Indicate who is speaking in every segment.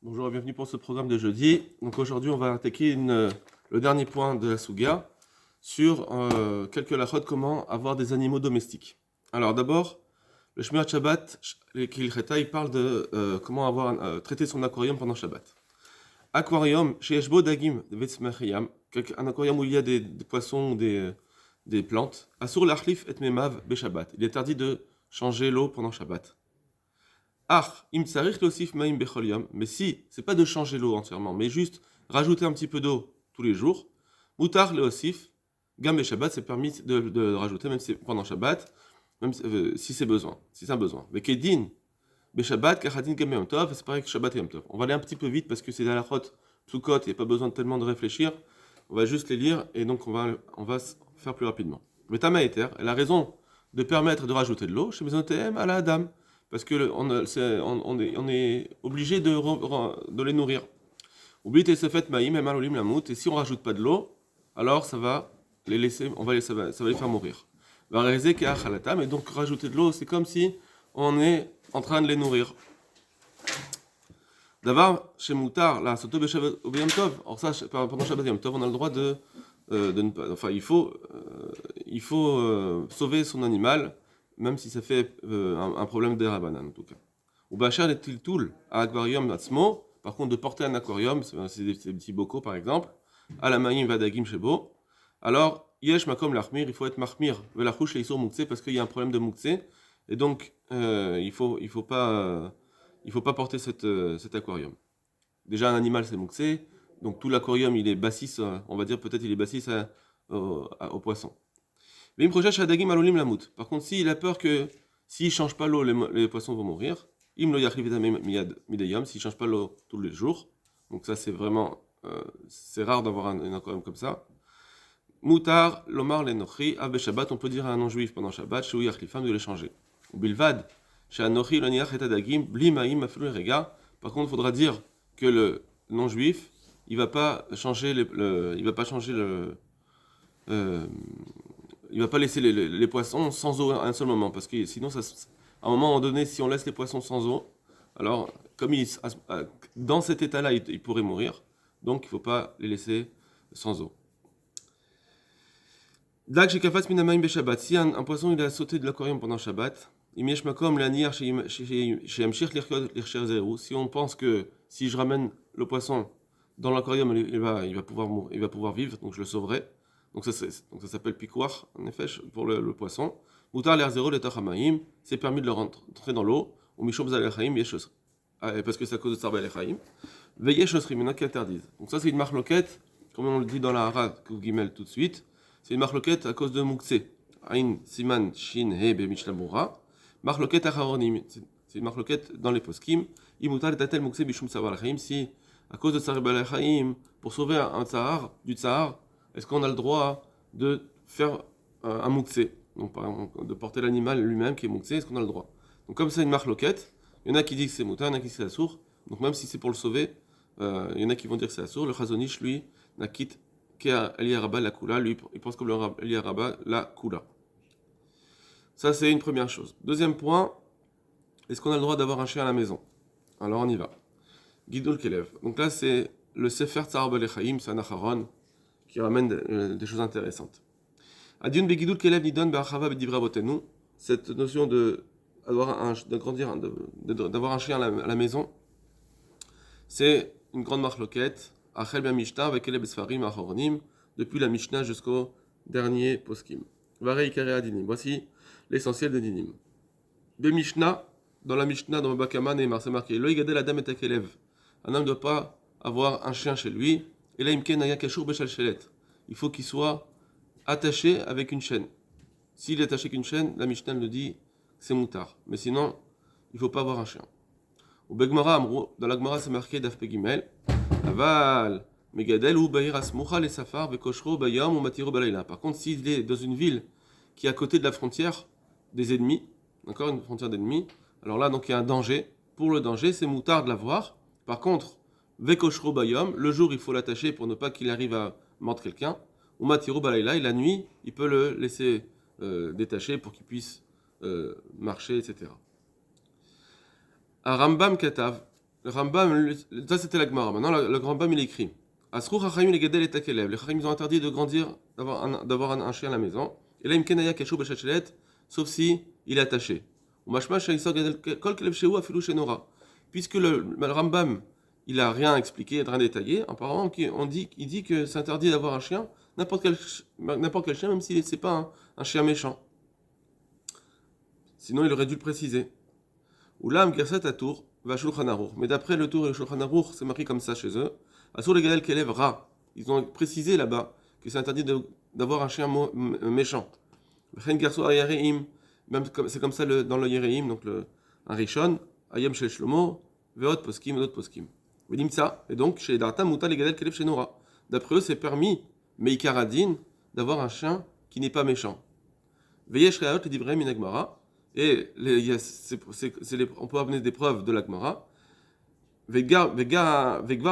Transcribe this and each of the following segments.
Speaker 1: Bonjour et bienvenue pour ce programme de jeudi. Donc aujourd'hui, on va attaquer le dernier point de la Souga sur quelques lachot, comment avoir des animaux domestiques. Alors d'abord, le Shmirat Shabbat, Kilcheta, il parle de comment traiter son aquarium pendant Shabbat. Aquarium, chez Eshbo Dagim, un aquarium où il y a des poissons ou des plantes. Asur l'Achlif et Memav be Shabbat. Il est interdit de changer l'eau pendant Shabbat. Im tsarich losif maim bechol yom. Mais si, c'est pas de changer l'eau entièrement, mais juste rajouter un petit peu d'eau tous les jours. Mutar leosif, gam Shabbat, c'est permis de rajouter même pendant Shabbat, même si c'est besoin, si c'est un besoin. Mais kedin, Shabbat, kachadin gam yom tov, c'est pareil que Shabbat et yom tov. On va aller un petit peu vite parce que c'est à la chot, Tsukot, il n'y a pas besoin de tellement de réfléchir. On va juste les lire et donc on va faire plus rapidement. Mais Tama Eter, elle a raison de permettre de rajouter de l'eau chez Mesonotem à la Adam. Parce que on est obligé de les nourrir. Oublie se fait maïm et malolim la mout, et si on rajoute pas de l'eau, alors ça va les laisser, ça va les faire mourir. Va réaliser qu'il y a khalatam, et donc rajouter de l'eau, c'est comme si on est en train de les nourrir. D'abord, chez Moutar, là, Soto Yom Tov, alors ça, pendant Shabbat Yom Tov, on a le droit de ne pas, enfin, il faut sauver son animal, même si ça fait un problème des rabanan en tout cas. Ou bachar et tiltoul à aquarium atzmo, par contre de porter un aquarium, c'est des petits bocaux par exemple, à la maïm vadagim shebo. Alors yesh makom lachmir, il faut être mahmir, velachouch et isur mouktsé parce qu'il y a un problème de mouktsé et donc il faut pas porter cet aquarium. Déjà un animal c'est mouktsé, donc tout l'aquarium il est bassis, on va dire peut-être il est bassis au poisson. Par contre, s'il a peur que s'il ne change pas l'eau, les poissons vont mourir. S'il ne change pas l'eau tous les jours, donc ça c'est vraiment, c'est rare d'avoir un aquarium comme ça. Moutar, lomar, lenochi, abe Shabbat, on peut dire à un non-juif pendant Shabbat, chez Uyach de les changer. Ou bilvad, chez anochi, loniach et adagim, bli maïm, aflu rega. Par contre, il faudra dire que le non-juif, il va pas changer il va pas changer il va pas laisser les poissons sans eau à un seul moment, parce que sinon, à un moment donné, si on laisse les poissons sans eau, alors, comme dans cet état-là, ils pourraient mourir, donc il ne faut pas les laisser sans eau. Dak shekafat minamaim beshabbat. Si un poisson il a sauté de l'aquarium pendant Shabbat, si on pense que si je ramène le poisson dans l'aquarium, il va pouvoir vivre, donc je le sauverai. Donc ça s'appelle piquoir, en effet, pour le poisson. Moutar l'air zéro, le tachamaïm, c'est permis de le rentrer dans l'eau. Ou mishom zalechaim, parce que c'est à cause de Sarba Lechaim. Veillez chosrim, il y en a qui interdisent. Donc ça, c'est une marloquette, comme on le dit dans la Hara, Gimel tout de suite. C'est une marloquette à cause de Mouksé. Ain, Siman, Shin, He, Be, Mishnabura. Marloquette acharonim, c'est une marloquette dans les poskim. Imoutar et tatel Mouksé, Bishum Sarba Lechaim. Si, à cause de Sarba Lechaim, pour sauver du tsahar, est-ce qu'on a le droit de faire un mouksé, donc par exemple, de porter l'animal lui-même qui est mouksé, est-ce qu'on a le droit? Donc comme c'est une marloquette, il y en a qui disent que c'est moutar, il y en a qui disent que c'est assour, donc même si c'est pour le sauver, il y en a qui vont dire que c'est assour. Le chazonish, lui, nakit kea Eliaraba la kula, lui, il pense comme le Eliaraba la kula. Ça, c'est une première chose. Deuxième point, est-ce qu'on a le droit d'avoir un chien à la maison? Alors on y va. Gidul Kelev. Donc là, c'est le Sefer Tzar Belechaim, c'est un acharon, qui ramène des choses intéressantes. Adiun begidul kelev nidon be'achava bedivra botenu. Cette notion d'avoir un chien à la maison, c'est une grande marloquette. Achel ben Mishnah avec kelev besfarim achoronim, depuis la Mishnah jusqu'au dernier poskim. Varei ikare adinim. Voici l'essentiel des dinim. Be Mishnah, dans la Mishnah, dans le Bakaman, c'est marqué lo yigadel adam et kelev. Un homme ne doit pas avoir un chien chez lui. Et là, il faut qu'il soit attaché avec une chaîne. S'il est attaché avec une chaîne, la Mishnah le dit, c'est moutar. Mais sinon, il ne faut pas avoir un chien. Au Begmara, dans la Gemara, c'est marqué Daf Pegimel. Aval, Megadel ou Bahir Asmucha les Safar, Vekoshro, Bayam ou Matiro Balayla. Par contre, s'il est dans une ville qui est à côté de la frontière des ennemis, encore une frontière d'ennemis, alors là, donc il y a un danger. Pour le danger, c'est moutar de l'avoir. Par contre, Vekoshro Bayom, le jour il faut l'attacher pour ne pas qu'il arrive à mordre quelqu'un. Ou Matiro Balayla, et la nuit, il peut le laisser détaché pour qu'il puisse marcher, etc. À Rambam Katav, le Rambam, ça c'était la Gemara. Maintenant, le Rambam il écrit Asrou Chachamim legadel et takelev. Les Chachamim ils ont interdit de grandir, d'avoir un chien à la maison. Et là, il me kachou b'chachelet, sauf si il est attaché. Ou mashma shaïsor gadel kol kelev shehu afilou shenora. Puisque le Rambam il a rien expliqué, rien détaillé, apparemment il dit que c'est interdit d'avoir un chien, n'importe quel chien, même si c'est pas un chien méchant. Sinon, il aurait dû le préciser. Ou là, Mgerset à Tour, va Shulchan Aruch. Mais d'après le Tour et le Shulchan Aruch, c'est marqué comme ça chez eux. Asur le Gadel Kelev Ra. Ils ont précisé là-bas que c'est interdit d'avoir un chien méchant. Chen Gerso Ayareim, c'est comme ça dans le Yereim, donc un Rishon, Ayam Shel Shlomo, Veot Poskim, d'autres Poskim. Vedim ça, et donc chez Darta Muta le Gadel Kelev Shenora. D'après eux, c'est permis, Meikaradin, d'avoir un chien qui n'est pas méchant. Veyesh Reaot le Divrei Minagmara. Et on peut amener des preuves de l'Agmara. Vegvar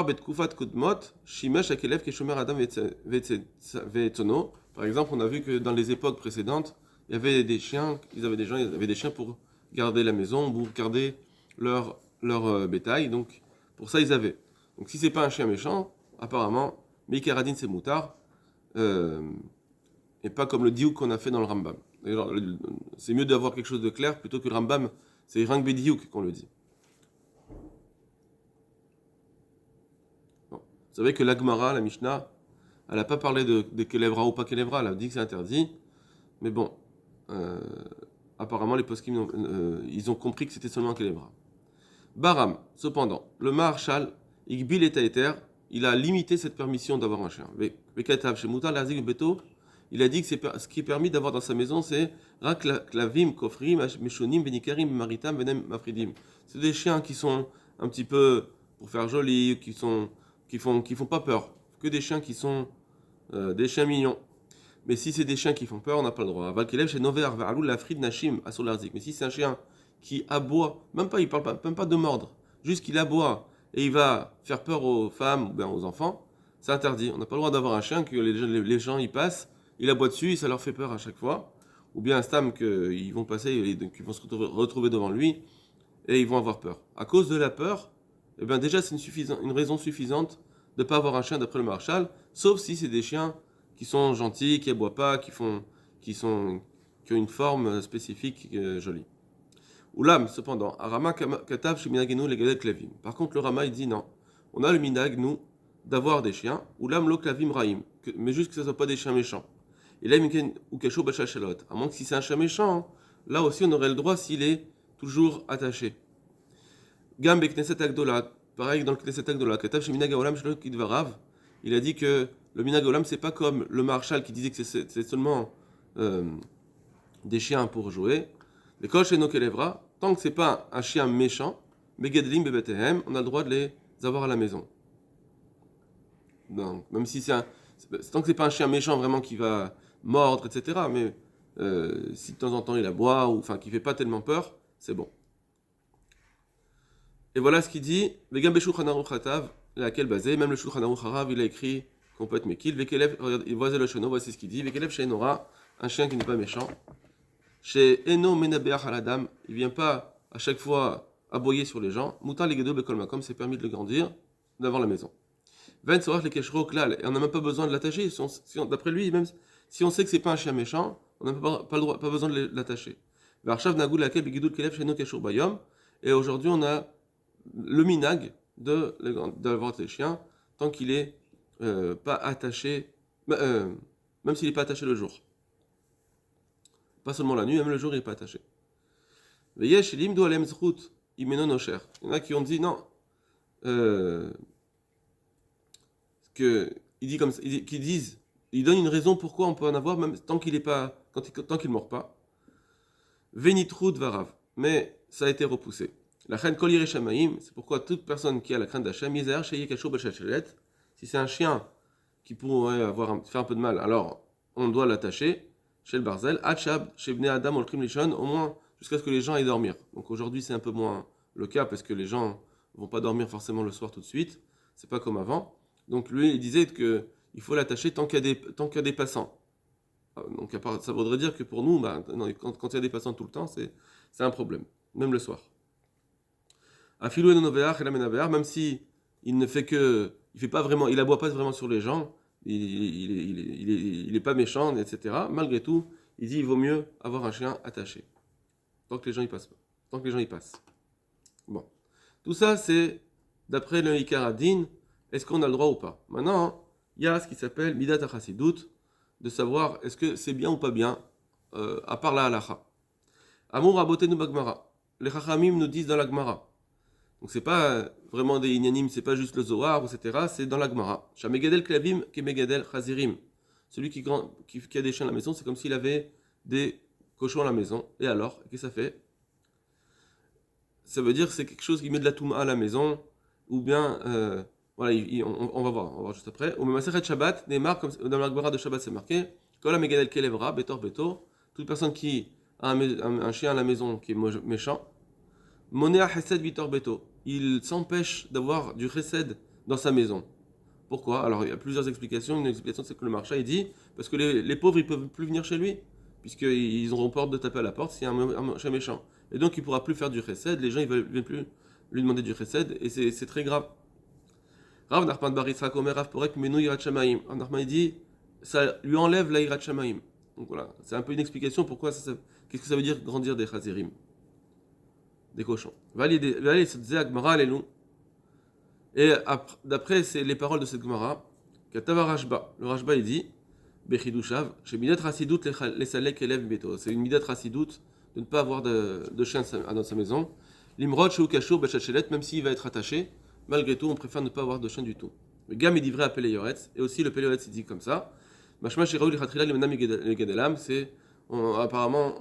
Speaker 1: betkufat kudmot, shimesh akelev keshomer adam ve'etzono. Par exemple, on a vu que dans les époques précédentes, il y avait des chiens, ils avaient des chiens pour garder la maison, pour garder leur bétail. Donc, pour ça, ils avaient. Donc, si c'est pas un chien méchant, apparemment, Meikaradin c'est moutard, et pas comme le diouk qu'on a fait dans le Rambam. D'ailleurs, c'est mieux d'avoir quelque chose de clair plutôt que le Rambam, c'est Rang Bediouk qu'on le dit. Bon. Vous savez que l'Agmara, la Mishnah, elle n'a pas parlé de Kelevra ou pas Kelevra, elle a dit que c'est interdit. Mais bon, apparemment les poskim, ils ont compris que c'était seulement un Kelevra. Baram, cependant, le Maharshal, Igbil et Taïter, il a limité cette permission d'avoir un chien. Vekatav, chez Moutar, Lazik, Beto, il a dit que ce qui est permis d'avoir dans sa maison, c'est Rak Klavim, Kofrim, Meshonim, Benikarim, Maritam, Venem, Mafridim. C'est des chiens qui sont un petit peu pour faire joli, qui font pas peur. Que des chiens qui sont des chiens mignons. Mais si c'est des chiens qui font peur, on n'a pas le droit. Valkelev chez Nover, Varalou, Lafrid, Nashim, Asolarzik. Mais si c'est un chien qui aboie, même pas, il parle pas, même pas de mordre, juste qu'il aboie et il va faire peur aux femmes ou bien aux enfants, c'est interdit. On n'a pas le droit d'avoir un chien que les gens y passent. Il aboie dessus et ça leur fait peur à chaque fois. Ou bien un stam qu'ils vont passer et qu'ils vont se retrouver devant lui et ils vont avoir peur. À cause de la peur, eh bien déjà c'est une raison suffisante de ne pas avoir un chien d'après le Maharshal, sauf si c'est des chiens qui sont gentils, qui aboient pas, qui ont une forme spécifique jolie. Oulam, cependant, Arama Katav chez Minagenu les Gadel Klavim. Par contre, le Rama il dit non. On a le Minag, nous, d'avoir des chiens. Oulam lo Klavim Raim. Mais juste que ce ne soit pas des chiens méchants. Et là, ou Kasho Bachal Shalot. À moins que si c'est un chien méchant, là aussi on aurait le droit s'il est toujours attaché. Gam Bekneset Agdola. Pareil que dans le Knesset Agdola. Katav chez Minag Olam Shalot Kidvarav. Il a dit que le Minag Olam, c'est pas comme le Maharshal qui disait que c'est seulement des chiens pour jouer. Les Kol Sheno Kelevra. Tant que c'est pas un chien méchant, Megadlim Bebetehem, on a le droit de les avoir à la maison. Donc, même si tant que c'est pas un chien méchant vraiment qui va mordre, etc. Mais si de temps en temps il aboie ou enfin qui fait pas tellement peur, c'est bon. Et voilà ce qu'il dit. Vegam Beshulchan Aruch Hatav, laquelle basé, même le Shulchan Aruch Harav, il a écrit qu'on peut être mekil. Vekelev, voici le cheno, voici ce qu'il dit. Vekelev Sheinora, un chien qui n'est pas méchant. Chez Eno Menabeach Haladam, il vient pas à chaque fois aboyer sur les gens. Mutar Legedo Bekol Makom, c'est permis de le grandir devant la maison. Et on n'a même pas besoin de l'attacher. D'après lui, même si on sait que c'est pas un chien méchant, on n'a pas besoin de l'attacher. Et aujourd'hui, on a le minag d'avoir des chiens tant qu'il est pas attaché, même s'il n'est pas attaché le jour. Pas seulement la nuit, même le jour il n'est pas attaché. Il y en a qui ont dit non. Ils donnent une raison pourquoi on peut en avoir même tant qu'il est pas, tant qu'il mord pas. Venitrud varav, mais ça a été repoussé. La reine kol yirei shamayim, c'est pourquoi toute personne qui a la crainte d'Hachem, yizer sheyeh kasho b'shalshelet, si c'est un chien qui pourrait faire un peu de mal, alors on doit l'attacher chez le barzel, Hachab, chez Bnei Adam, Olkrim Lishon, au moins jusqu'à ce que les gens aillent dormir. Donc aujourd'hui c'est un peu moins le cas parce que les gens vont pas dormir forcément le soir tout de suite, c'est pas comme avant. Donc lui il disait qu'il faut l'attacher tant qu'il y a des passants. Donc ça voudrait dire que pour nous, quand il y a des passants tout le temps, c'est un problème, même le soir. Afilou et nonoveach et la menaveach, même si il ne fait que, il fait pas vraiment, il aboie pas vraiment sur les gens, il est pas méchant, etc. Malgré tout, il dit il vaut mieux avoir un chien attaché. Tant que les gens y passent pas. Tant que les gens y passent. Bon. Tout ça, c'est d'après le Ikaradin, est-ce qu'on a le droit ou pas. Maintenant, il y a ce qui s'appelle Midat HaChassidut, de savoir est-ce que c'est bien ou pas bien, à part la halacha. Amour abotenu bagmara. Les Chachamim nous disent dans la Gemara. Donc c'est pas vraiment des inyanim, c'est pas juste le Zohar, etc. C'est dans la Gemara. Shamegadel klavim kemegadel chazirim. Celui qui a des chiens à la maison, c'est comme s'il avait des cochons à la maison. Et alors, qu'est-ce que ça fait? Ça veut dire que c'est quelque chose qui met de la touma à la maison, ou bien, voilà, on va voir juste après. Au Masechet Shabbat, Neymar, comme dans la Gemara de Shabbat, c'est marqué, Kol megadel kelevra, betor beto, toute personne qui a un chien à la maison qui est méchant, Monea chesed vitor beto, il s'empêche d'avoir du chesed dans sa maison. Pourquoi? Alors il y a plusieurs explications. Une explication c'est que le marchand il dit parce que les pauvres ils peuvent plus venir chez lui puisqu'ils auront peur de taper à la porte s'il y a un chien méchant. Et donc il pourra plus faire du chesed. Les gens ils veulent plus lui demander du chesed et c'est très grave. Rav Nachman bar Yitzhak Omer Rav Porek Menu Yirat Shamayim. Rav Nachman il dit ça lui enlève la Yirat Shamayim. Donc voilà, c'est un peu une explication pourquoi qu'est-ce que ça veut dire grandir des chazirim, des cochons. Et d'après les paroles de cette Gemara, Katava Rashba, le Rashba il dit, Bechidushav, chez Midat Rasidut les Salek élève Beto. C'est une Midat Rasidut de ne pas avoir de chien dans sa maison. Limrod Shou Kashur Bechachelet, même s'il va être attaché, malgré tout, on préfère ne pas avoir de chien du tout. Le Gam est livré à Péléoretz, et aussi le Péléoretz il dit comme ça. Mashma Shiraou Lichatrila Limanam Gedelam, c'est apparemment,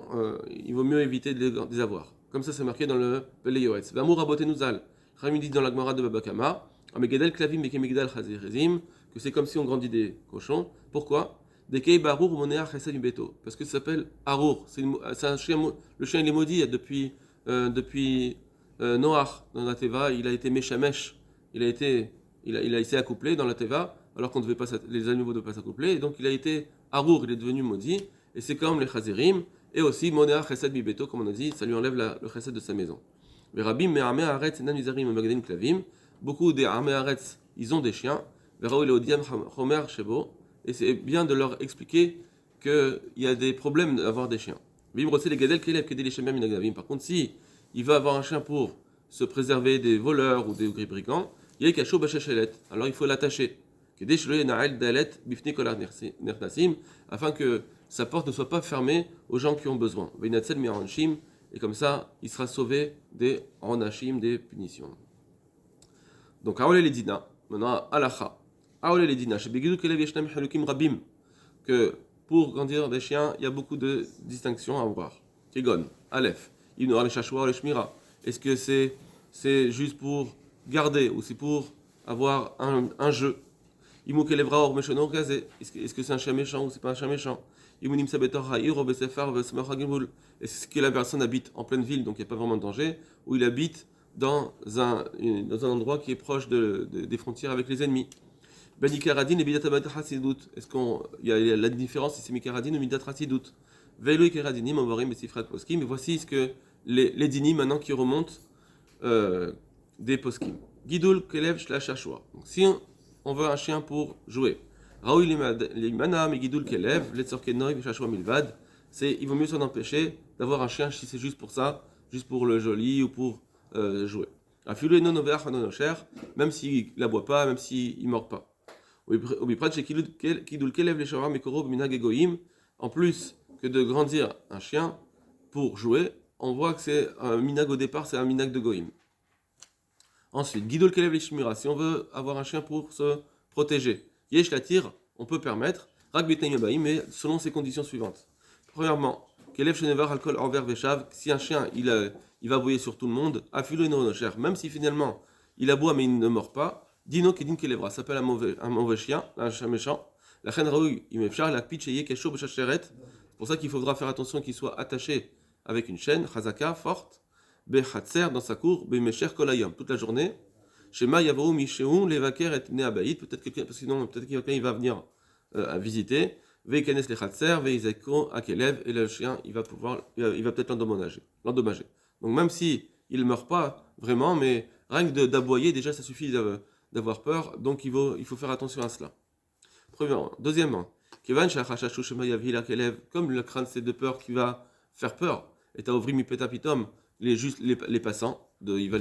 Speaker 1: il vaut mieux éviter de les avoir. Comme ça, c'est marqué dans le Péléoretz. Vamour Abotenuzal. Rami dit dans la Gemara de Babakama, Amegedel Klavim Bekemigdal Chazirezim, que c'est comme si on grandit des cochons. Pourquoi? Dekei Barour Monea Chesed Beto. Parce que ça s'appelle Arour. C'est un chien, le chien il est maudit depuis Noach dans la Teva. Il a été Meshamesh. Il a été accouplé dans la Teva, alors qu'on devait pas, les animaux ne devaient pas s'accoupler. Et donc il a été Arour, il est devenu maudit. Et c'est comme les Chazirim. Et aussi Monea Chesed Beto, comme on a dit, ça lui enlève le Chesed de sa maison. Beaucoup des armées aretz, ils ont des chiens. Et c'est bien de leur expliquer qu'il y a des problèmes d'avoir des chiens. Par contre, si il veut avoir un chien pour se préserver des voleurs ou des brigands, alors il faut l'attacher. Afin que sa porte ne soit pas fermée aux gens qui ont besoin. Et comme ça, il sera sauvé des onashim, des punitions. Donc, Aole les dina, maintenant, alacha. Aole les dina, chez Begidou Kelev Yeshnam Halukim Rabim, que pour grandir des chiens, il y a beaucoup de distinctions à voir. Kegon, Aleph, Ibn Shashwa, le Shmira. Est-ce que c'est juste pour garder ou c'est pour avoir un jeu? Imu Kelevra Or Meshono Gazé. Est-ce que c'est un chien méchant ou c'est pas un chien méchant? Est-ce que la personne habite en pleine ville, donc il n'y a pas vraiment de danger, ou il habite dans un endroit qui est proche des frontières avec les ennemis? Ben Ikaradin et Midat Hasidut. Est-ce qu'il y a la différence si c'est Mikaradin ou Midat Hasidut? Velo Ikaradinim, Ovarim et Sifrat Poskim. Et voici ce que les dinim maintenant qui remontent des Poskim. Gidul Kelev Shlashashua. Si on veut un chien pour jouer, il vaut mieux s'en empêcher d'avoir un chien si c'est juste pour ça, juste pour le joli ou pour jouer. Même s'il n'aboie pas, même s'il ne mord pas. En plus que de grandir un chien pour jouer, on voit que c'est un minag au départ, c'est un minag de goïm. Ensuite, Gidul Kelev Lishmira, si on veut avoir un chien pour se protéger. Yesh la tire, on peut permettre, mais selon ces conditions suivantes. Premièrement, Kelev Shenevar Alcool envers Veshav, si un chien il va aboyer sur tout le monde, Afilo Enocher, même si finalement il aboie mais il ne mord pas, Dino Kedin Kelevra, ça s'appelle un mauvais chien, un chien méchant. La reine Raoui, il m'efchar, la pitcheye Kesho Bechacheret, c'est pour ça qu'il faudra faire attention qu'il soit attaché avec une chaîne, Chazaka, forte, Bechatser dans sa cour, Bemecher Kolayom, toute la journée. Shema Yavou Mishéou, Levaker et Neabaït, peut-être quelqu'un, parce que sinon, peut-être qu'il va venir à visiter. Veikenes les Khatser, Veizeko Akelev, et le chien, il va peut-être l'endommager. Donc même si il ne meurt pas, vraiment, mais rien que d'aboyer, déjà, ça suffit d'avoir peur, donc il faut faire attention à cela. Premièrement. Deuxièmement, Kevan Shachashashu Shema Yavhila Kelev, comme le crainte c'est de peur qui va faire peur, et t'as ouvri mi petapitom, les passants, il va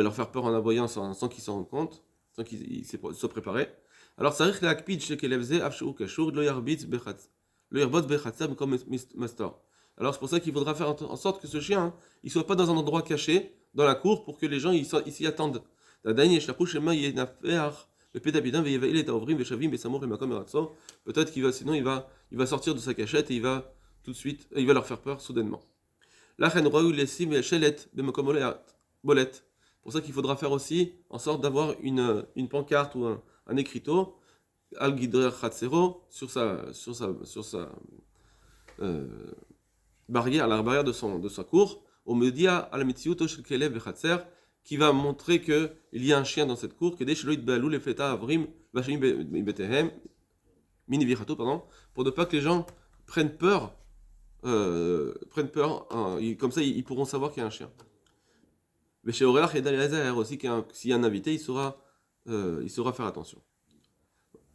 Speaker 1: leur faire peur en aboyant sans qu'ils s'en rendent compte, sans qu'ils soient préparés. Alors, ça risque l'akpid chez Kelevze, Afshu Kashur, lo yarbitz bechatz, lo yarbotz bechatzam comme mastor. Alors, c'est pour ça qu'il faudra faire en sorte que ce chien, hein, il soit pas dans un endroit caché, dans la cour, pour que les gens ils s'y attendent. Peut-être qu'il va, sinon il va sortir de sa cachette et il va tout de suite, il va leur faire peur soudainement. Là, bolette. Pour ça qu'il faudra faire aussi en sorte d'avoir une pancarte ou un écriteau al gidrer chatzero sur sa euh, barrière, la barrière de sa cour, au media al mitziuto shel kelev vechatzer, qui va montrer qu'il y a un chien dans cette cour, que des sheloit balou les feta avrim vashim betehem mini vichato, pardon, pour ne pas que les gens prennent peur, comme ça ils pourront savoir qu'il y a un chien. Mais chez Auréach et Daliazer aussi, s'il y a un invité, il saura faire attention.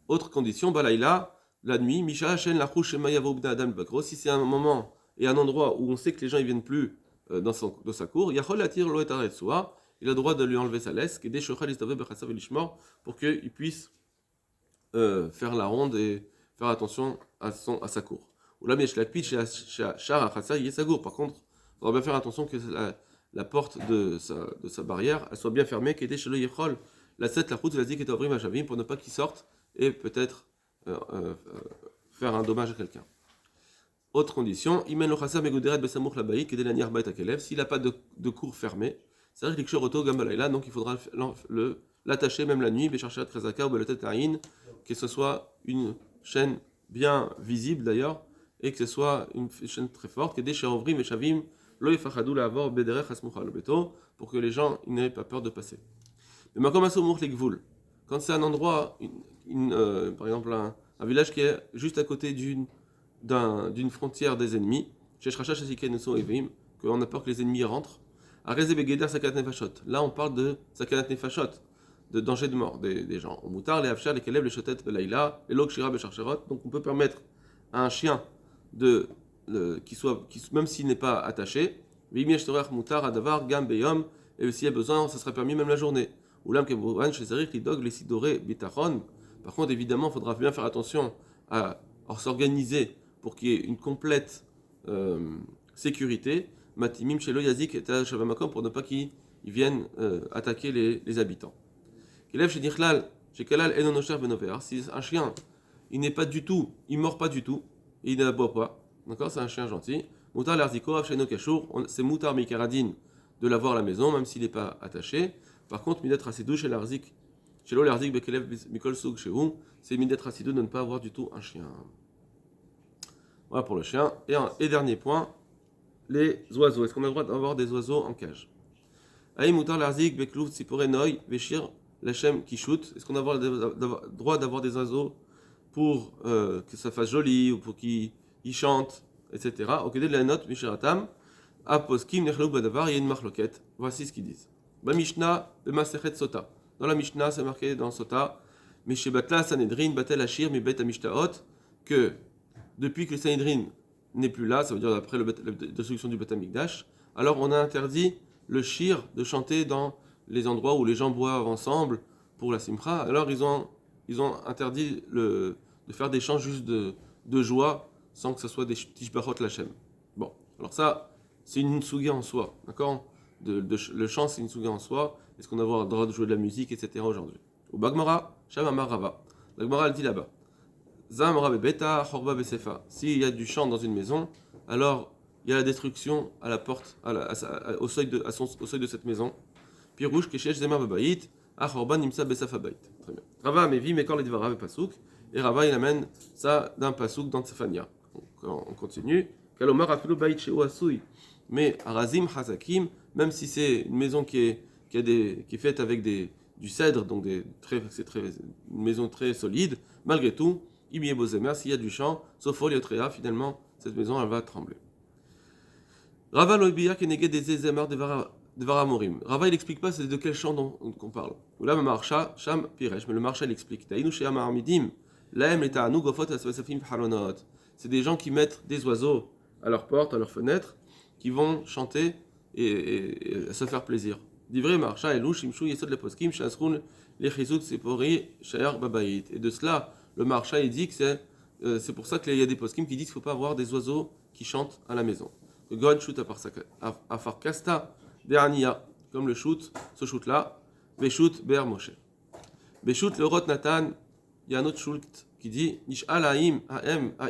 Speaker 1: Autre condition, Balaïla, la nuit, Misha Hashen Lachou Shema Yavo Bna Adam Bakro, si c'est un moment et un endroit où on sait que les gens ne viennent plus dans sa cour, Yachol Atir Lo Et Aretsua, il a le droit de lui enlever sa laisse, et des Shochal Istave Bechassav Elishmor, pour qu'il puisse faire la ronde et faire attention à sa cour. Ou là, Meshlakpit, Shar Achasa, Yesagour. Par contre, il faudra bien faire attention que la porte de sa barrière, elle soit bien fermée, qu'était chez le Yechol, la 7, la route, la zik et Avrim Hashavim, pour ne pas qu'il sorte et peut-être faire un dommage à quelqu'un. Autre condition, Imen lo Chassam Egouderet Besamour Labaï, qu'est la Nirbaït Akelev, s'il n'a pas de cour fermée, c'est-à-dire qu'il est auto Gambalaïla, donc il faudra l'attacher même la nuit, Bécharchat Krezaka ou Belotet Aïn, que ce soit une chaîne bien visible d'ailleurs, et que ce soit une chaîne très forte, que des Shavrim et Shavim, pour que les gens n'aient pas peur de passer. Mais quand c'est un endroit, par exemple un village qui est juste à côté d'une frontière des ennemis, qu'on a peur que les ennemis rentrent, là on parle de sakanat nefashot, de danger de mort des gens. On moutar les afshar, les kelev, les shotet, belaïla, les log shira becharcherot, donc on peut permettre à un chien même s'il n'est pas attaché, et s'il y a besoin, ça serait permis même la journée. Par contre, évidemment, il faudra bien faire attention à s'organiser pour qu'il y ait une complète sécurité, pour ne pas qu'ils viennent attaquer les habitants. Si un chien, il mord pas du tout, il n'aboie pas, d'accord, c'est un chien gentil. Moutar l'arziko, afsheno kashour, c'est moutar mikaradine de l'avoir à la maison, même s'il n'est pas attaché. Par contre, midat rasidou chez l'arzik, chez l'eau l'arzik bekelev mikol souk chez où, c'est midat rasidou de ne pas avoir du tout un chien. Voilà pour le chien. Et dernier point, les oiseaux. Est-ce qu'on a le droit d'avoir des oiseaux en cage? Aïe moutar l'arzik beklouv tsiporenoy veshir lachem kishout. Est-ce qu'on a le droit d'avoir des oiseaux pour que ça fasse joli ou pour qu'ils chantent, etc. Au de la note, Mishratam, Aposkim, Nechlou Badavar, il y a une marloquette. Voici ce qu'ils disent. Ba Mishnah, Bemasechet Sota. Dans la Mishnah, c'est marqué dans Sota, Mishebatla Sanhedrin, Batel Ashir, Mibet Amishtaot, que depuis que le Sanhedrin n'est plus là, ça veut dire après la destruction du Beth Amikdash, alors on a interdit le shir de chanter dans les endroits où les gens boivent ensemble pour la simcha. Alors ils ont interdit de faire des chants juste de joie sans que ce soit des tishbachot lachem. Bon, alors ça, c'est une souga en soi, d'accord? Le chant, c'est une souga en soi. Est-ce qu'on a le droit de jouer de la musique, etc. aujourd'hui? Au Bagmara, Shamamar Rava. La Gemara, elle dit là-bas. Zamra bebeta, Horba besefa. S'il y a du chant dans une maison, alors il y a la destruction à la porte, au seuil de cette maison. Pirouche, Keshesh, Zemar bebayit, Horba nimsa besafa bayit. Très bien. Rava mevi mekor le divara pasuk. Et Rava, il amène ça d'un pasuk dans Tsefania. On continue. Kalomar afilu bayit sheu asui. Mais Arazim Hazakim, même si c'est une maison qui est faite avec du cèdre, donc une maison très solide, malgré tout, s'il y a du chant, sauf finalement, cette maison elle va trembler. Rava loibia keneged des zézemar de varamorim. Rava il explique pas c'est de quel chant qu'on parle. Ou là, marcha, sham piresh, mais le marcha il explique. Taïnu sheyam armidim, laem et ta'anu gofot asvasafim phalonot. C'est des gens qui mettent des oiseaux à leurs portes, à leurs fenêtres, qui vont chanter et se faire plaisir. Divrei marcha elu shimshu yesod le poskim shasrun lechizut sepori shayar babayit. Et de cela, le marcha il dit que c'est pour ça qu'il y a des poskim qui disent qu'il ne faut pas avoir des oiseaux qui chantent à la maison. Le God shoot à farkasta dernia, comme le shoot, ce shoot là, Beshut ber Moshe. Beshut le rot Nathan, il y a un autre shoot qui dit Nish'al ha'im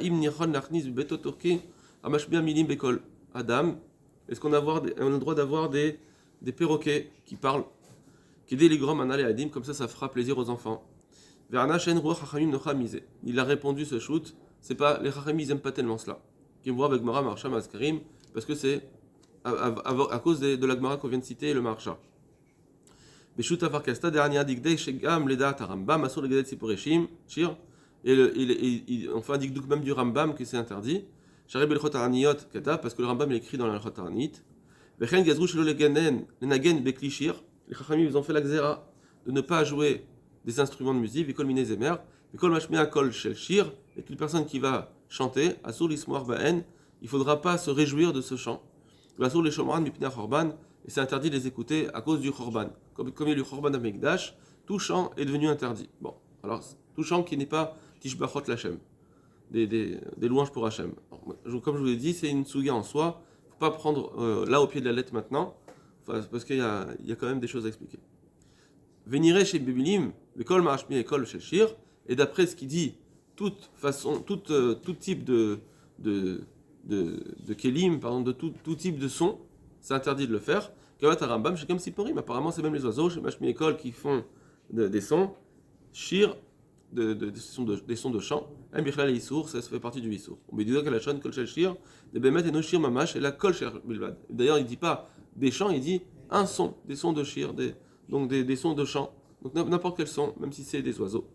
Speaker 1: nichon nachnis beto turki amashbia milim bekol Adam. Est-ce qu'on a le droit d'avoir des perroquets qui parlent, qui déligrent manal et adim, comme ça fera plaisir aux enfants. Verna shen ruach hachamim nocha mise. Il a répondu ce shoot, c'est pas les hachamim ils aiment pas tellement cela. Qui me voit avec Mara Marcha Maskarim, parce que c'est à cause de la Gemara qu'on vient de citer, le Marcha. Beshut avarkasta dernier digdei shegam ledat Rambam asur legadet siporeshim shir. Et enfin digdouk même du Rambam que c'est interdit. Sharib belchot arniot kata parce que le Rambam il écrit dans la Chot Arnit. Vechen gazru shelo leganen lenagen bekli shir. Les Chachamim ils ont fait la xéra de ne pas jouer des instruments de musique. Vikol mine zemer. Vikol mashmea kol shel shir. Et toute personne qui va chanter asur lismoar baen. Il faudra pas se réjouir de ce chant. Asur les shomran mipnei chorban. Et c'est interdit de les écouter à cause du Khorban. Comme il y a eu Khorban à Megdash, tout chant est devenu interdit. Bon, alors, tout chant qui n'est pas Tishbachot Lachem, des louanges pour Hachem. Comme je vous l'ai dit, c'est une souga en soi. Il ne faut pas prendre là au pied de la lettre maintenant, parce qu'il y a quand même des choses à expliquer. Venirez chez Bibilim, Bekol Mahashmi et Kol Shir, et d'après ce qu'il dit, tout type de kelim, pardon, de tout type de son, c'est interdit de le faire. Kavat Rambam, chez comme Siporim, apparemment c'est même les oiseaux, chez Mashmi Ekol qui font des sons, Shir, des sons de chant, Un Bichlal et Issour, ça fait partie du Issour. On me dit que la chaîne Kol Shel Shir, de Bemet et no Shir Mamash, et la Kol Shel Bilvad. D'ailleurs, il ne dit pas des chants, il dit un son, des sons de Shir, donc des sons de chant, donc n'importe quel son, même si c'est des oiseaux.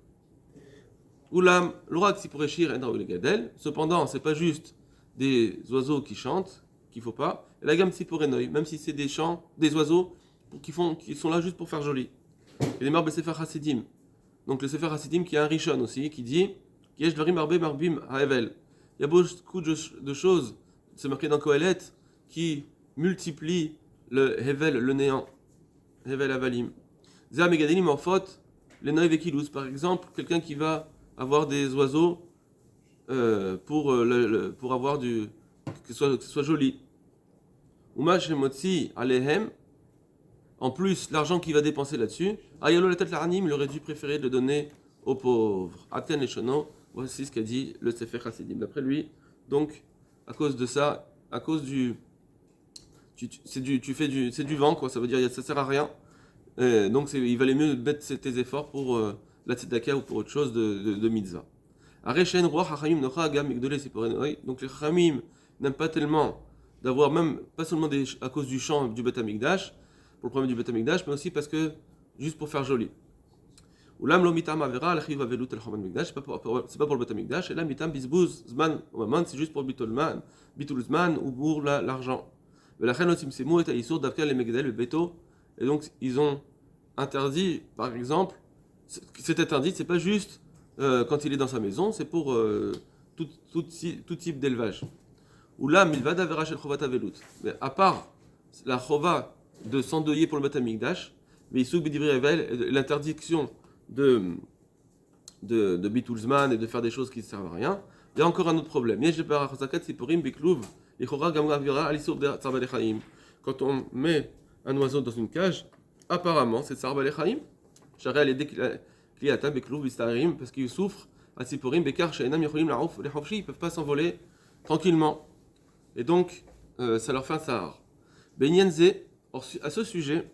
Speaker 1: Oulam, l'orak Siporé Shir, Endra ou Gadel, cependant, c'est pas juste des oiseaux qui chantent, qu'il faut pas. Et la gamme Siporenoi, même si c'est des chants, des oiseaux qui sont là juste pour faire joli. Et les marbes Sefer Hasidim. Donc le Sefer Hasidim qui a un Rishon aussi, qui dit Yesh Dvarim Arbe Marbim Haevel. Il y a beaucoup de choses, c'est marqué dans Kohelet, qui multiplient le Hevel, le néant. Hevel Avalim. Zéa Megadelim Morphot, les Noé Vekilous. Par exemple, quelqu'un qui va avoir des oiseaux pour avoir que ce soit joli. Uma Shemotzi Alehem, en plus, l'argent qu'il va dépenser là-dessus, Ayalo la tête l'Arnim, il aurait dû préférer de le donner aux pauvres. Aten et Shono, voici ce qu'a dit le Sefer Hasidim. D'après lui, donc, à cause de ça, à cause c'est du vent, quoi, ça veut dire ça sert à rien. Donc, il valait mieux mettre tes efforts pour la tzedaka ou pour autre chose de mitzvah. Arechen Roi Hachamim Nocha Agam Migdolé Siporenoi, donc les Hachamim n'aiment pas tellement d'avoir même, pas seulement à cause du chant du Beth Amikdash, pour le problème du Beth Amikdash, mais aussi parce que, juste pour faire joli. Oulam lo mitam avera al-chiv avelut al-choman mikdash, c'est pas pour le Beth Amikdash, et là mitam bisbouz zman omaman, c'est juste pour bitul zman ou pour l'argent. Mais la chen osim semu et aïsour d'avka les megdel le beto, et donc ils ont interdit, par exemple, c'est interdit, c'est pas juste quand il est dans sa maison, c'est pour tout type d'élevage. Ou là, milvad avera shel chovat avelut. Mais à part la chova de s'endeuiller pour le Beth Amikdash, mais isouk b'divrei Hevel, l'interdiction de bitulzman et de faire des choses qui ne servent à rien, il y a encore un autre problème. Quand on met un oiseau dans une cage, apparemment c'est tsar balechaim. Charel est kliata beklouv bistarim parce qu'il souffre à Siporim bekar she'enam yocholim la'of les chofshi, ils peuvent pas s'envoler tranquillement. Et donc, ça leur fait un sahar. Benyenze, à ce sujet,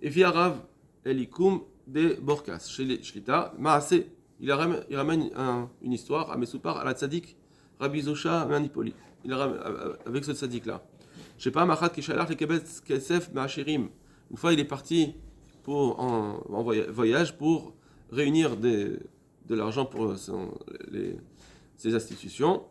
Speaker 1: Evi Arav Elikum de Borkas, chez les Shlita, Maase, il ramène une histoire à Messoupar, à la tzaddik, Rabbi Zosha Manipoli. Il ramène avec ce tzaddik-là. Je sais pas, Machat Kishalach le Kebetz Kesef Maachirim. Une fois, il est parti en voyage pour réunir de l'argent pour ses institutions.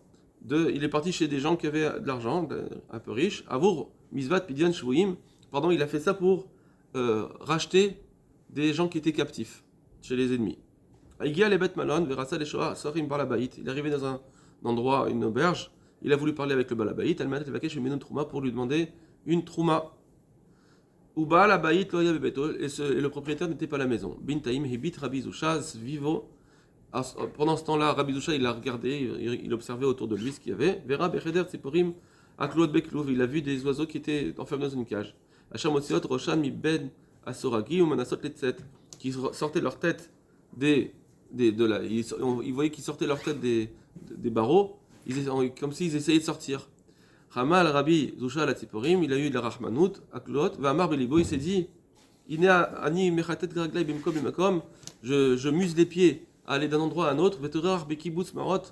Speaker 1: Il est parti chez des gens qui avaient de l'argent, un peu riches. Avour Mizvat Pidyon Shvuim, pardon, il a fait ça pour racheter des gens qui étaient captifs chez les ennemis. Aïgia les bêtes malon, verasa les shoah, sorim par la baït. Il est arrivé dans un endroit, une auberge, il a voulu parler avec le balabaït, elle m'a dit une trouma pour lui demander une trouma. Ou la baït loya bebeto, et le propriétaire n'était pas à la maison. Bintaim hibit Rabbi Zusha vivo. Pendant ce temps-là, Rabbi Zusha, il a regardé, il observait autour de lui ce qu'il y avait. Vera becheder tziporim aklot beklouv, il a vu des oiseaux qui étaient enfermés dans une cage. Hacham otziot roshan mi ben asoragi ou manasot letzet, qui sortaient leur tête ils voyaient qu'ils sortaient leur tête des barreaux, comme s'ils essayaient de sortir. Hamal Rabbi Zusha la Tziporim, il a eu de la Rahmanout, Aklot, Vamar Belibo, il s'est dit Ani Mechatet Graglai Bimkom Bimakom, je muse les pieds à aller d'un endroit à un autre, Veterar Bekibutz Marot,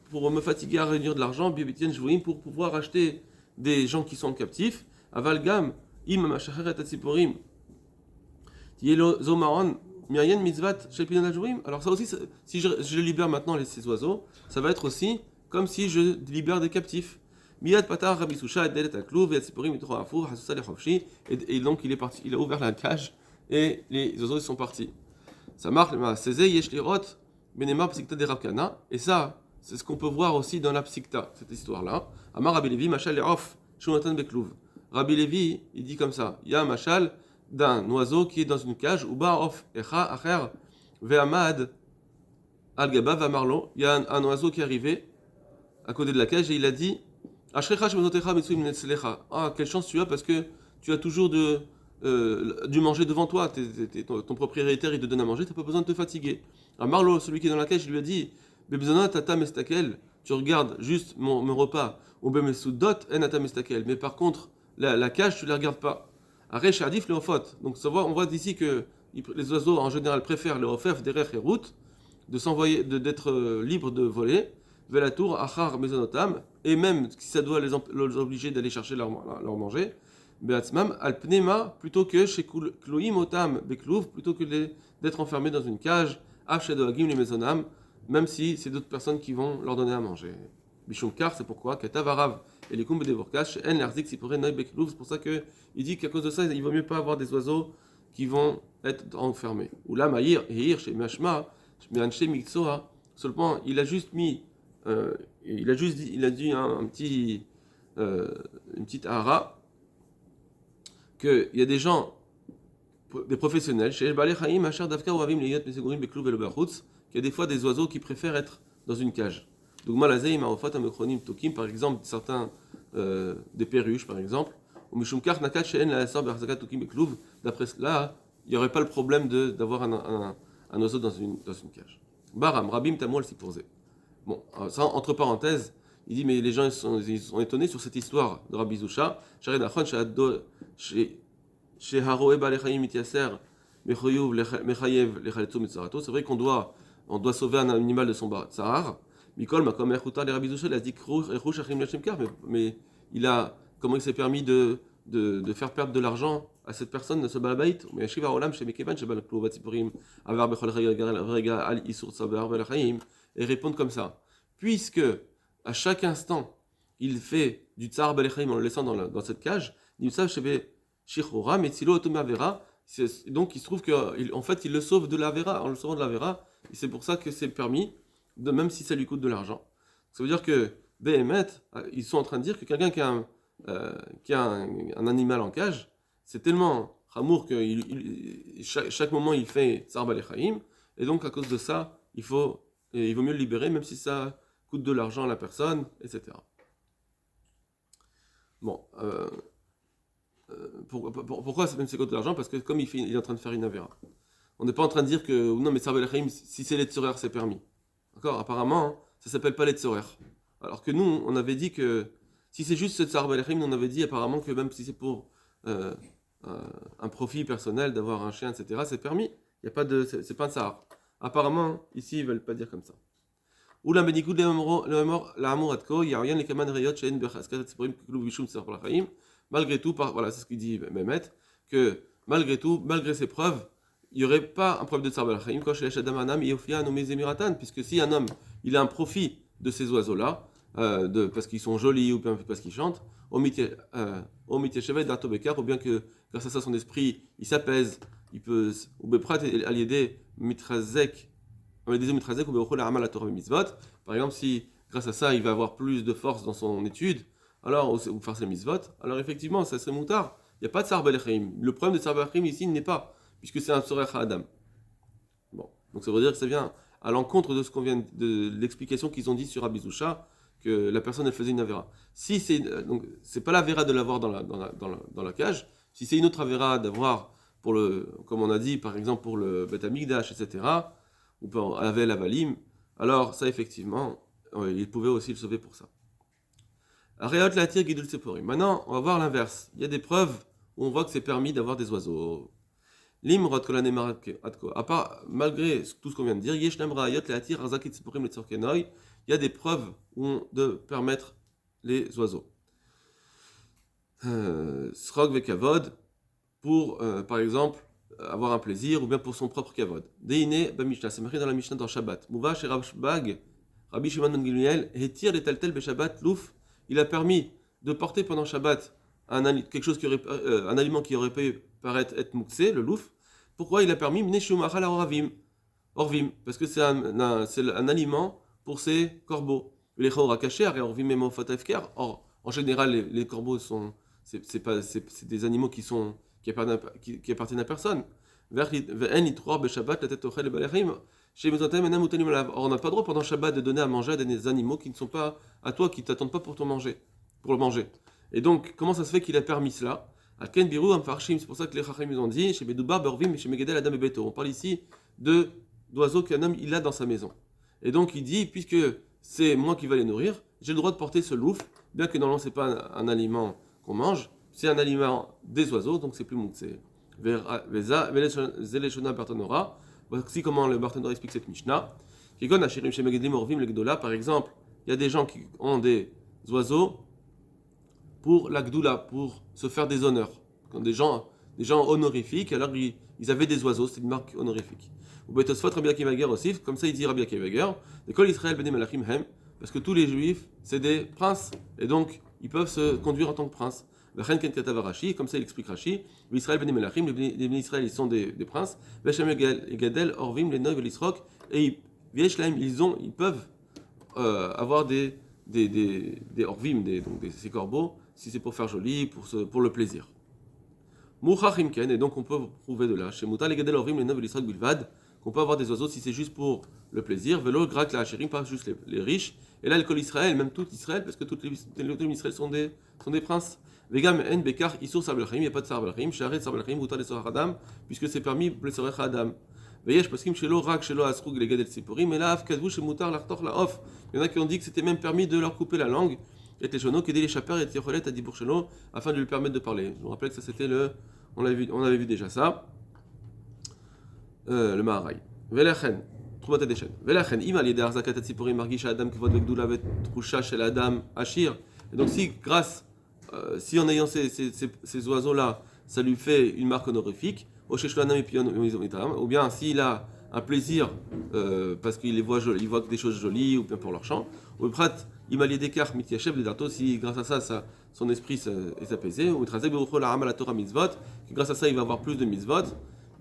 Speaker 1: pour me fatiguer à réunir de l'argent, Bibitien Jvoim, pour pouvoir acheter des gens qui sont captifs. Avalgam, Im Machacheret Tziporim, Tielo Zomaron, Miriam Mitzvat Shelpinat Jvoim. Alors ça aussi, si je libère maintenant ces oiseaux, ça va être aussi comme si je libère des captifs. Miyad Patar Rabbi Zusha Delet Aklouv et Tziporim Mitro Afour Hasusa Lechovshi, et donc il est parti, il a ouvert la cage et les oiseaux ils sont partis. Ça marque Sezei Yesh Lirot Benema Psikta de Rabkana, et ça c'est ce qu'on peut voir aussi dans la Psikta, cette histoire-là. Amar Rabbi Levi Machal Leof Shunatan Beklouv. Rabbi Levi il dit comme ça, il y a un machal d'un oiseau qui est dans une cage, Uba Of Echa Acher Ve'amad Al Gaba Vamarlo, il y a un oiseau qui est arrivé à côté de la cage et il a dit ah, quelle chance tu as parce que tu as toujours du manger devant toi. Ton propriétaire il te donne à manger, tu n'as pas besoin de te fatiguer. Alors Marlo, celui qui est dans la cage, il lui a dit tu regardes juste mon repas. Mais par contre, la cage, tu ne la regardes pas. Donc on voit d'ici que les oiseaux en général préfèrent le ofef, derrière et route, d'être libres de voler. Velatour, Achar, Mesonotam, et même si ça doit les obliger d'aller chercher leur manger, Beatzmam, Alpnema, plutôt que chez Kloim Otam, Beklouv, plutôt que d'être enfermés dans une cage, Afshedoagim, les Mesonam, même si c'est d'autres personnes qui vont leur donner à manger. Bishumkar, c'est pourquoi, Ketavarav, et les Kumbe de Vorkash, En Larzik, Sipore, Noy, Beklouv, c'est pour ça qu'il dit qu'à cause de ça, il vaut mieux pas avoir des oiseaux qui vont être enfermés. Ou là, Maïr, Hir, chez Mashma, Meanche Miksoa, seulement, il a juste mis il a dit une petite hara qu'il y a des gens, des professionnels, qu'il y a des fois des oiseaux qui préfèrent être dans une cage. Par exemple, certains des perruches, par exemple, d'après cela, il n'y aurait pas le problème d'avoir un oiseau dans une cage. Baram, Rabim Tamol Sipourze. Bon, ça, entre parenthèses, il dit, mais les gens ils sont étonnés sur cette histoire de Rabbi Zusha. C'est vrai qu'on doit sauver un animal de son tsar. Mikol, les Rabbi Zusha, il a dit, mais comment il s'est permis de faire perdre de l'argent à cette personne de ce balabait. Et répondre comme ça. Puisque à chaque instant, il fait du tsar balechaim en le laissant dans cette cage, donc il se trouve qu'en fait, il le sauve de la vera, en le sauvant de la vera, et c'est pour ça que c'est permis, même si ça lui coûte de l'argent. Ça veut dire que, ils sont en train de dire que quelqu'un qui a un animal en cage, c'est tellement chamour que chaque moment il fait tsar balechaim, et donc à cause de ça, il vaut mieux le libérer, même si ça coûte de l'argent à la personne, etc. Bon, pourquoi ça coûte de l'argent? Parce que comme il est en train de faire une avéra. On n'est pas en train de dire que, non mais Sarvel Echaim, si c'est les tzorer, c'est permis. D'accord? Apparemment, ça s'appelle pas les tzorer. Alors que nous, on avait dit que, si c'est juste ce Sarvel Echaim, on avait dit apparemment que même si c'est pour un profit personnel d'avoir un chien, etc., c'est permis. Il y a pas c'est pas un tsar. Apparemment, ici, ils ne veulent pas dire comme ça. Oulam benigoud l'amour atko, il y a rien les kaman reyot she'en bechaskat tziprim kiklu vishum tsar pour la chaim. Malgré tout, voilà, c'est ce qu'il dit Mehmet, que malgré tout, malgré ces preuves, il n'y aurait pas un problème de tsar pour la chaim, quand chez Adam Anam, Yofia nommé Zemiratan, puisque si un homme, il a un profit de ces oiseaux-là, parce qu'ils sont jolis ou bien parce qu'ils chantent, ou bien que grâce à ça son esprit il s'apaise, il peut ou par exemple si grâce à ça il va avoir plus de force dans son étude, alors ou faire ses mitzvot, alors effectivement ça serait moutard, il n'y a pas de sarba lechaim. Le problème de sarba lechaim ici n'est pas, puisque c'est un tsorech Adam. Bon, donc ça veut dire que ça vient à l'encontre de ce qu'on vient de l'explication qu'ils ont dit sur Abizusha, que la personne elle faisait une avéra. Si c'est donc c'est pas l'avéra de l'avoir dans la cage, si c'est une autre avéra d'avoir pour le comme on a dit par exemple pour le Bet Hamikdash etc. ou pour Avel Avalim, alors ça effectivement il pouvait aussi le sauver pour ça. Aréot la tire guidul seporim. Maintenant on va voir l'inverse. Il y a des preuves où on voit que c'est permis d'avoir des oiseaux. Limrod kolanemar atko. À part, malgré tout ce qu'on vient de dire, yeshnam ra'ayot le'atir arzakit tziporim le'tzorkenoi, il y a des preuves de permettre les oiseaux. Srog vekavod, pour, par exemple, avoir un plaisir, ou bien pour son propre kavod. Deine b'mishnah, c'est marqué dans la Mishnah dans Shabbat. Mouva chez Rabshbag, Rabbi Shimon ben Gamliel, hetir les taltel beShabbat louf, il a permis de porter pendant Shabbat quelque chose un aliment qui aurait pu paraître être mouxé, le louf. Pourquoi il a permis orvim, parce que c'est un aliment pour ces corbeaux. Les chora caché, orvim et or en général les corbeaux c'est des animaux qui appartiennent à personne. Or on n'a pas le droit pendant Shabbat de donner à manger à des animaux qui ne sont pas à toi, qui ne t'attendent pas pour le manger. Et donc, comment ça se fait qu'il a permis cela? C'est pour ça que les Chachim nous ont dit on parle ici d'oiseaux qu'un homme il a dans sa maison. Et donc il dit, puisque c'est moi qui vais les nourrir, j'ai le droit de porter ce louf, bien que normalement c'est pas un aliment qu'on mange, c'est un aliment des oiseaux, donc c'est plus mouxé. Voici comment le Barthénora explique cette Mishnah. Par exemple, il y a des gens qui ont des oiseaux pour la Gdoula, pour se faire des honneurs. Quand des gens honorifiques, alors ils avaient des oiseaux, c'est une marque honorifique. Ou Betosfot Rabbi Akiva Ger aussi, comme ça il dit Rabbi Akiva Ger, l'école Israël Bene Melachim Hem, parce que tous les juifs, c'est des princes, et donc ils peuvent se conduire en tant que princes. Comme ça il explique Rashi, Israël Bene Melachim, les Bene Israël ils sont des princes, Veshem Gadel, Orvim, les Noy, l'Isrok, et ils peuvent avoir des Orvim, ces corbeaux, si c'est pour faire joli, pour le plaisir. Mouchachimken, et donc on peut prouver de là, chez Mouta, les Gadel Orvim, les Noy, l'Isrok, Bilvad, qu'on peut avoir des oiseaux si c'est juste pour le plaisir, Velo, Grak, la Hachirim, pas juste les riches, et là l'école Israël, même tout Israël, parce que tous les Israël sont des princes. Vegam en bekar isur sarbalachim, il n'y a pas de sarbalachim, sharet sarbalachim, mutar les sorach adam, puisque c'est permis pour les sorach adam. Veyesh paskim shelo rak shelo asrug les gadel siporim, et là afkadvu chez mutar l'artoch la off. Il y en a qui ont dit que c'était même permis de leur couper la langue, et les journaux, qu'aider les chapeurs et les tirolet à dibourchelo, afin de lui permettre de parler. Je vous rappelle que ça c'était on avait vu déjà ça, le Maharay. Velachen, trouva des chaînes. Velachen, ima l'idée arzakat siporim margisha adam kvod vegdula vet trusha shel adam ashir. Et donc si grâce si en ayant ces oiseaux-là, ça lui fait une marque honorifique, ou bien s'il a un plaisir parce qu'il voit des choses jolies, ou bien pour leur chant, ou il m'a lié des cartes, si grâce à ça, son esprit est apaisé, ou grâce à ça, il va avoir plus de mitzvot,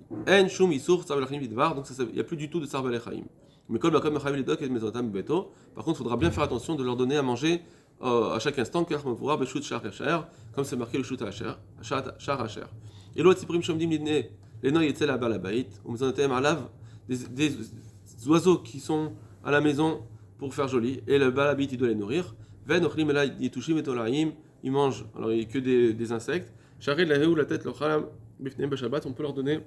Speaker 1: donc il n'y a plus du tout de sarva lechaim. Mais par contre, il faudra bien faire attention de leur donner à manger à chaque instant, comme c'est marqué le shoot à Shar Hacher. Et l'autre, c'est les noix et la balabait, des oiseaux qui sont à la maison pour faire joli, et le balabait il doit les nourrir. Ils mangent, alors il n'y a que des insectes. La tête, on peut leur donner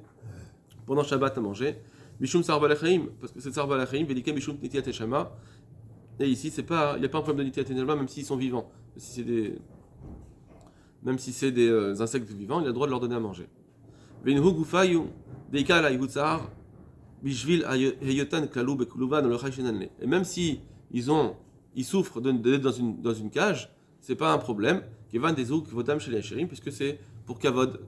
Speaker 1: pendant Shabbat à manger. Bishum Sarbalachim, parce que c'est Sarbalachim, Velikem Bishum Nitiat Eshama. Et ici, il n'y a pas un problème de Nitiat Eshama, même s'ils sont vivants. Même si c'est des insectes vivants, il a le droit de leur donner à manger. Vinhu Gufayu, Deika la Yutsar, Bishvil Hayotan Kalou Bekuluvan, le Chaychenanle. Et même si ils souffrent d'être dans une cage, c'est pas un problème. Kevan Dezouk Vodam chez les Hachirim, puisque c'est pour Kavod.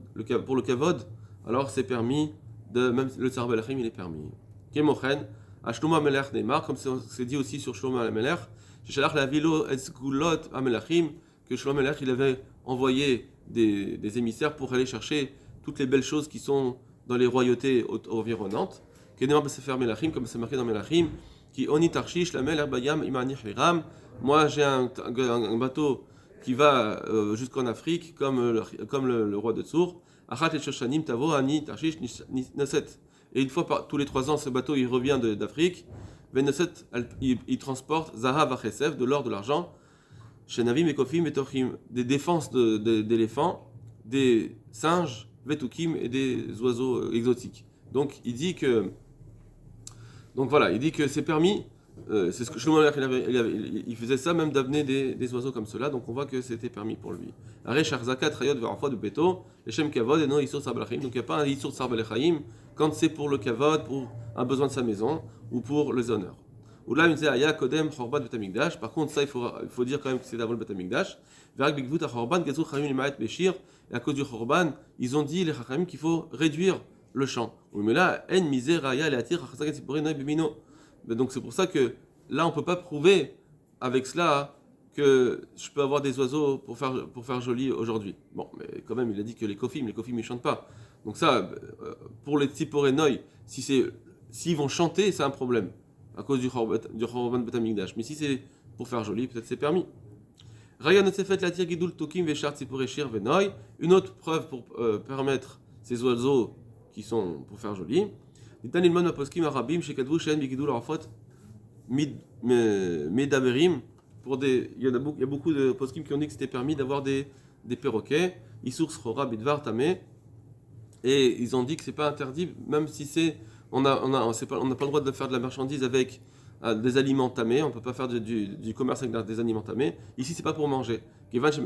Speaker 1: Pour le Kavod, alors c'est permis. Même le Tsar Balachim il est permis. Kemochen, à Shlomo Amelech Neymar, comme c'est dit aussi sur Shlomo Amelech, Shalach la vilo et sgulot amelachim, que Shlomo Melech il avait envoyé des émissaires pour aller chercher toutes les belles choses qui sont dans les royautés environnantes. Kenemar Besefer Melachim, comme c'est marqué dans Melachim, qui oni tarshish la Melech bayam imani hiram. Moi j'ai un bateau qui va jusqu'en Afrique, comme le roi de Tsour. Achat et Shoshanim tavo ani tarshish naset. Et une fois tous les 3 ans, ce bateau il revient d'Afrique. Veneset, il transporte Zahav Achesef, de l'or, de l'argent, Shenavim et Kofim et Tochim, des défenses d'éléphants, des singes, Vetukim et des oiseaux exotiques. Donc il dit que c'est permis. C'est ce que Shlomo Melech il faisait ça même d'amener des oiseaux comme cela. Donc on voit que c'était permis pour lui. Aré Sharzakat Rayot Verafot de Beto, Leshem Kavod et non Isur Sarbalachaim. Donc il n'y a pas un Isur Sarbalachaim quand c'est pour le Kavod, pour un besoin de sa maison ou pour les honneurs. Ou là, il disait Aya Kodem Chorban Betamikdash. Par contre, ça, il faut dire quand même que c'est d'avant le Betamikdash. Verak Bigvut Chorban, Gazou Chayim Limaet Beshir. Et à cause du Chorban, ils ont dit, les Chachamim, qu'il faut réduire le chant. Mais là, En Miser Aya Leatir Chazakat Sipore Noy Bimino. Donc c'est pour ça que là, on ne peut pas prouver avec cela que je peux avoir des oiseaux pour faire joli aujourd'hui. Bon, mais quand même, il a dit que les kofim, ils ne chantent pas. Donc ça, pour les Tzipore Noy, s'ils vont chanter, c'est un problème à cause du Chorban Betamikdash. Mais si c'est pour faire joli, peut-être c'est permis. Raya Notsefet Latir Gidul Tokim Veshar Tzipore Shir Venoy. Une autre preuve pour permettre ces oiseaux qui sont pour faire joli. Nitan Ilmon Aposkim Arabim Shekadvu Shen Bigidul Arafot Medaberim. Il y a beaucoup de poskim qui ont dit que c'était permis d'avoir des perroquets. Isur Srora Bidvar Tameh. Et ils ont dit que c'est pas interdit, même si on n'a pas le droit de faire de la marchandise avec des aliments tamés, on ne peut pas faire du commerce avec des aliments tamés. Ici, c'est pas pour manger. Parce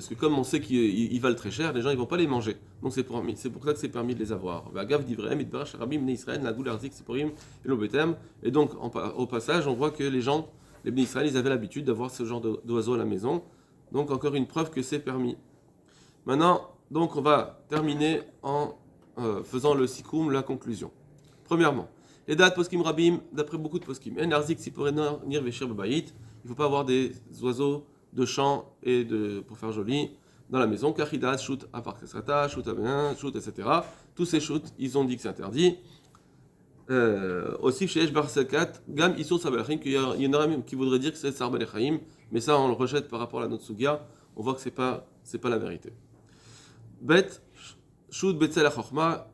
Speaker 1: que comme on sait qu'ils valent très cher, les gens ils vont pas les manger. Donc c'est pour ça que c'est permis de les avoir. Et donc au passage, on voit que les Bnei Israël, ils avaient l'habitude d'avoir ce genre d'oiseaux à la maison. Donc encore une preuve que c'est permis. Maintenant, donc on va terminer en faisant le sikoum, la conclusion. Premièrement, les dates poskim rabim, d'après beaucoup de poskim, en arzik siporenor nir veshir bebayit, il ne faut pas avoir des oiseaux de champ et pour faire joli dans la maison. Kachidas, shoot à parkesrata, shoot à benin, shoot, etc. Tous ces shoots, ils ont dit que c'est interdit. Aussi chez Eshbar Sekat, Gam Isur Sabalachim, qu'il y en aura même qui voudraient dire que c'est Sarbalachaim, mais ça on le rejette par rapport à notre Sugia, on voit que c'est pas la vérité. Bet, Shoot Betzel Achorma,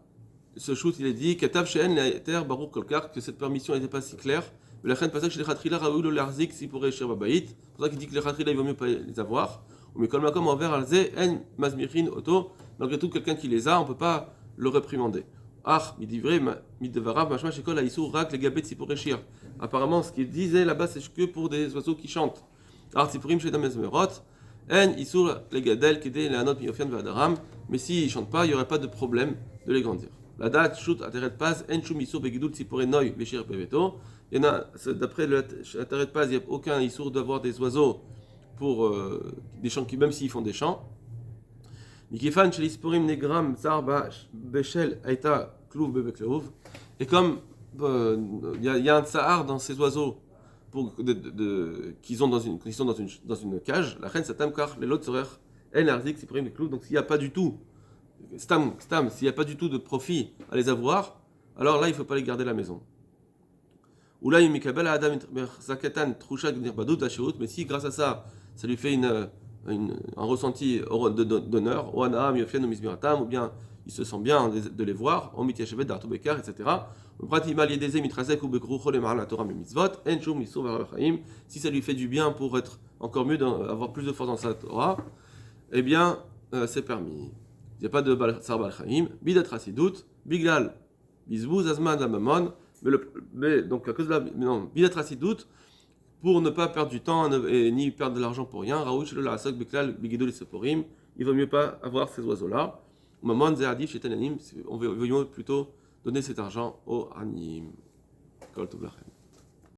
Speaker 1: ce shoot il est dit, Katav Sheen Laeter Baruch Kolkar, que cette permission n'était pas si claire, mais la reine passage chez les Khatrila Raoul le Larzik si pourrait Shir Babaït, c'est pour ça qu'il dit que les Khatrila il vaut mieux pas les avoir, mais comme envers Alze, En Mazmirin Oto, malgré tout quelqu'un qui les a, on peut pas le réprimander. Apparemment, ce qu'il disait là-bas, c'est que pour des oiseaux qui chantent. Mais s'ils ne chantent pas, il n'y aurait pas de problème de les grandir. La date, shoot, ateret pas, en shum isur begidul tzipore noy veshir beveto. Il y en a, d'après le ateret pas, il n'y a aucun isur d'avoir des oiseaux pour des chants qui, même s'ils font des chants. Mikifan shel isporim negram tsar beshel aita. Et comme il y a un tsahar dans ces oiseaux qui sont dans une cage, la reine satam car les autres seraient en arzik c'est des clous. Donc s'il n'y a pas du tout s'il n'y a pas du tout de profit à les avoir, alors là il ne faut pas les garder à la maison. Ou là il mikabel adam zakatan trusha gnirbadut ashirut, mais si grâce à ça lui fait un ressenti d'honneur, ou anam yofian ou mismiratam, ou bien il se sent bien de les voir, on mityachevet d'artou bekar, etc. Si ça lui fait du bien pour être encore mieux, avoir plus de force dans sa Torah, eh bien, c'est permis. Il n'y a pas de Sar Bal Chaim, Bidat Rasidut, Biglal, Bizbouz, Azman, Amamon, mais donc à cause de la. Non, Bidat Rasidut, pour ne pas perdre du temps et ni perdre de l'argent pour rien, Raouch, le Lasok, Biglal, Bigidol et Seporim, il vaut mieux pas avoir ces oiseaux-là. Maman Zéadif chez Tananim, on veut plutôt donner cet argent au Anim. Kol Tov Lachem.